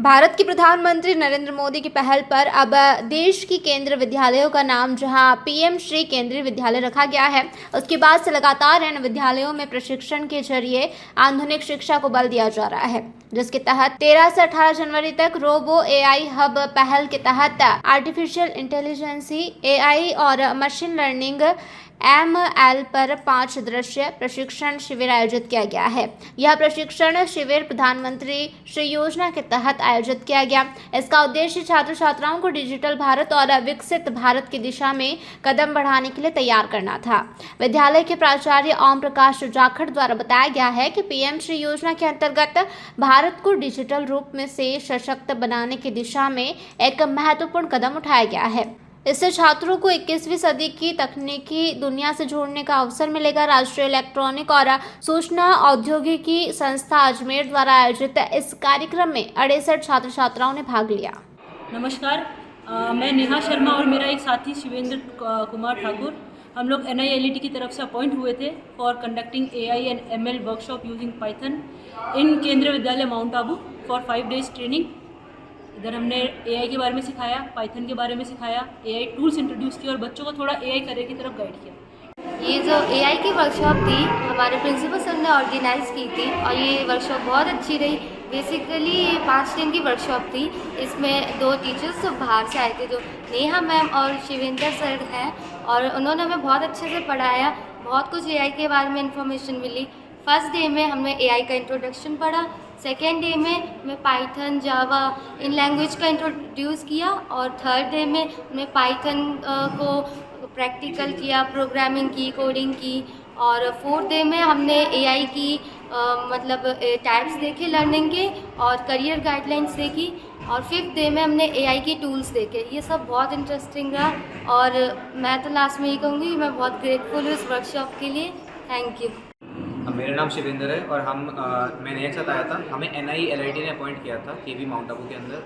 भारत के प्रधानमंत्री नरेंद्र मोदी की पहल पर अब देश की केंद्रीय विद्यालयों का नाम जहां पीएम श्री केंद्रीय विद्यालय रखा गया है, उसके बाद से लगातार इन विद्यालयों में प्रशिक्षण के जरिए आधुनिक शिक्षा को बल दिया जा रहा है, जिसके तहत 13 से 18 जनवरी तक रोबो एआई हब पहल के तहत आर्टिफिशियल इंटेलिजेंसी एआई और मशीन लर्निंग ML पर 5 दिवसीय प्रशिक्षण शिविर आयोजित किया गया है। यह प्रशिक्षण शिविर प्रधानमंत्री श्री योजना के तहत आयोजित किया गया। इसका उद्देश्य छात्र छात्राओं को डिजिटल भारत और विकसित भारत की दिशा में कदम बढ़ाने के लिए तैयार करना था। विद्यालय के प्राचार्य ओम प्रकाश जाखड़ द्वारा बताया गया है कि पीएम श्री योजना के अंतर्गत भारत को डिजिटल रूप में से सशक्त बनाने की दिशा में एक महत्वपूर्ण कदम उठाया गया है। इससे छात्रों को 21वीं सदी की तकनीकी दुनिया से जोड़ने का अवसर मिलेगा। राष्ट्रीय इलेक्ट्रॉनिक और सूचना औद्योगिकी संस्था अजमेर द्वारा आयोजित इस कार्यक्रम में 68 छात्र छात्राओं ने भाग लिया। नमस्कार, मैं नेहा शर्मा और मेरा एक साथी शिवेंद्र कुमार ठाकुर, हम लोग NILET की तरफ से अपॉइंट हुए थे for conducting AI and ML workshop using Python in Kendriya Vidyalaya Mount Abu for 5 days training. इधर हमने AI के बारे में सिखाया, पाइथन के बारे में सिखाया, AI टूल्स इंट्रोड्यूस किया और बच्चों को थोड़ा AI करियर की तरफ गाइड किया। ये जो AI की वर्कशॉप थी हमारे प्रिंसिपल सर ने ऑर्गेनाइज़ की थी और ये वर्कशॉप बहुत अच्छी रही। बेसिकली ये 5 दिन की वर्कशॉप थी। इसमें 2 टीचर्स बाहर से आए थे, जो नेहा मैम और शिवेंद्र सर हैं, और उन्होंने हमें बहुत अच्छे से पढ़ाया। बहुत कुछ AI के बारे में इंफॉर्मेशन मिली। फर्स्ट डे में हमने AI का इंट्रोडक्शन पढ़ा, सेकेंड डे में मैं पाइथन जावा इन लैंग्वेज का इंट्रोड्यूस किया, और थर्ड डे में मैं पाइथन को प्रैक्टिकल किया, प्रोग्रामिंग की, कोडिंग की, और फोर्थ डे में हमने AI की मतलब टाइप्स देखे लर्निंग के और करियर गाइडलाइंस देखी, और फिफ्थ डे में हमने AI की टूल्स देखे। ये सब बहुत इंटरेस्टिंग रहा और मैं तो लास्ट में ये कहूँगी मैं बहुत ग्रेटफुल हूँ इस वर्कशॉप के लिए। Thank you. मेरा नाम शिवेंद्र है और मैंने एक साथ आया था। हमें NILET ने अपॉइंट किया था KV माउंट आबू के अंदर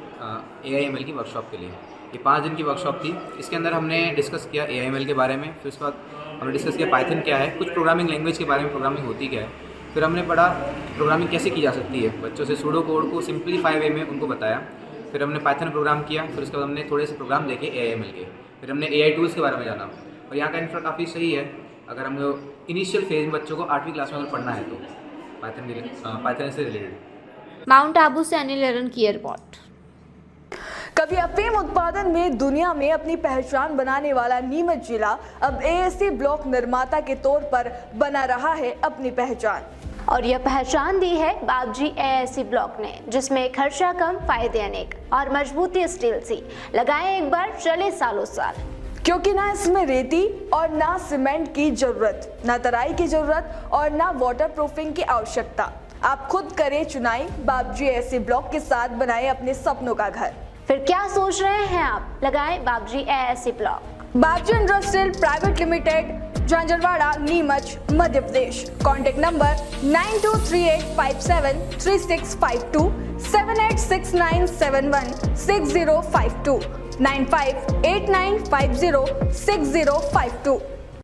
AI ML की वर्कशॉप के लिए। ये 5 दिन की वर्कशॉप थी। इसके अंदर हमने डिस्कस किया AI ML के बारे में, फिर उसके बाद हमने डिस्कस किया पाइथन क्या है, कुछ प्रोग्रामिंग लैंग्वेज के बारे में, प्रोग्रामिंग होती क्या है, फिर हमने पढ़ा प्रोग्रामिंग कैसे की जा सकती है, बच्चों से सूडो कोड को सिंपलीफाई वे में उनको बताया। फिर हमने पाइथन प्रोग्राम किया, फिर उसके बाद हमने थोड़े से प्रोग्राम देखे AI ML के, फिर हमने AI टूल्स के बारे में जाना। और यहाँ का इंफ्रा काफ़ी सही है। अगर हम लोग इनिशियल फेज में बच्चों को 8वीं क्लास में अगर पढ़ना है तो पाइथन से रिलेटेड। माउंट आबू से अनिल एरन की रिपोर्ट। कभी अफीम उत्पादन में दुनिया में अपनी पहचान बनाने वाला नीमच जिला अब ASC ब्लॉक निर्माता के तौर पर बना रहा है अपनी पहचान, और यह पहचान दी है बाबजी ASC ब्लॉक ने, जिसमें खर्चा कम, फायदे अनेक और मजबूती स्टील सी। लगाए एक बार, चले सालों साल, क्योंकि ना इसमें रेती और ना सीमेंट की जरूरत, ना तराई की जरूरत और ना वाटर प्रूफिंग की आवश्यकता। आप खुद करें चुनाई, बाबजी ASC ब्लॉक के साथ बनाएं अपने सपनों का घर। फिर क्या सोच रहे हैं आप? लगाएं Babji ASC block. Babji industrial private limited, Jhanjharwada, Neemuch, Madhya Pradesh. Contact number 9238573652, 7869716052, 9589506052।